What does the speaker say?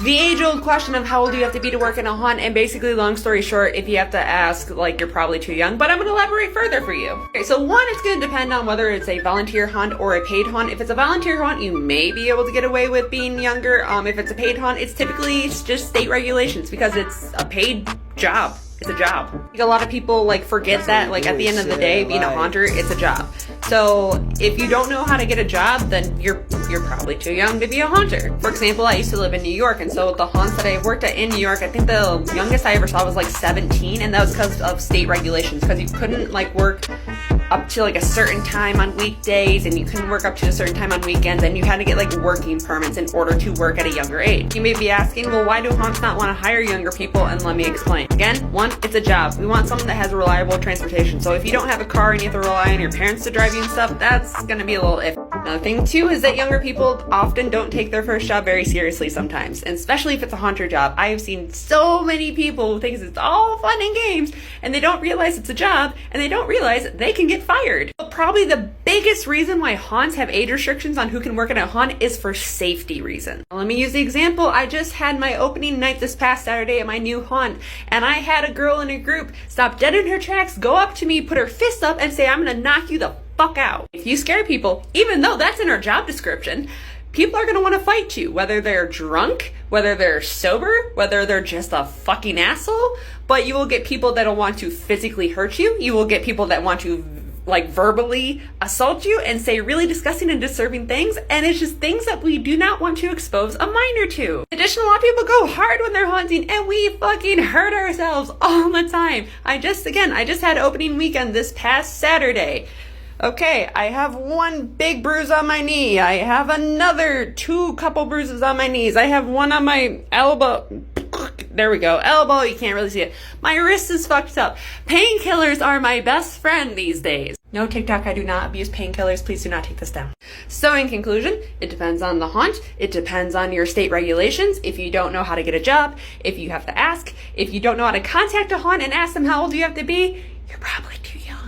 The age-old question of how old do you have to be to work in a haunt, and basically, long story short, if you have to ask, like, you're probably too young, but I'm going to elaborate further for you. Okay, so one, it's going to depend on whether it's a volunteer haunt or a paid haunt. If it's a volunteer haunt, you may be able to get away with being younger. If it's a paid haunt, it's typically just state regulations because it's a paid job. It's a job. Like, a lot of people like forget that, like, at the end of the day, being a haunter, it's a job. So if you don't know how to get a job, then you're probably too young to be a haunter. For example, I used to live in New York, and so the haunts that I worked at in New York, I think the youngest I ever saw was like 17, and that was because of state regulations, because you couldn't like work up to like a certain time on weekdays, and you couldn't work up to a certain time on weekends, and you had to get like working permits in order to work at a younger age. You may be asking, well, why do haunts not want to hire younger people? And let me explain. Again, one, it's a job. We want someone that has reliable transportation. So if you don't have a car and you have to rely on your parents to drive you and stuff, that's gonna be a little iffy. Another thing too is that younger people often don't take their first job very seriously sometimes, and especially if it's a haunter job. I have seen so many people who think it's all fun and games, and they don't realize it's a job, and they don't realize they can get fired. But probably the biggest reason why haunts have age restrictions on who can work at a haunt is for safety reasons. Now, let me use the example. I just had my opening night this past Saturday at my new haunt, and I had a girl in a group stop dead in her tracks, go up to me, put her fist up, and say, "I'm gonna knock you the fuck out." If you scare people, even though that's in our job description, people are going to want to fight you, whether they're drunk, whether they're sober, whether they're just a fucking asshole. But you will get people that'll want to physically hurt you. You will get people that want to like verbally assault you and say really disgusting and disturbing things, and it's just things that we do not want to expose a minor to. In addition, a lot of people go hard when they're haunting, and we fucking hurt ourselves all the time. I just had opening weekend this past Saturday. Okay, I have one big bruise on my knee. I have another couple bruises on my knees. I have one on my elbow. There we go. Elbow, you can't really see it. My wrist is fucked up. Painkillers are my best friend these days. No, TikTok, I do not abuse painkillers. Please do not take this down. So in conclusion, it depends on the haunt. It depends on your state regulations. If you don't know how to get a job, if you have to ask, if you don't know how to contact a haunt and ask them how old you have to be, you're probably too young.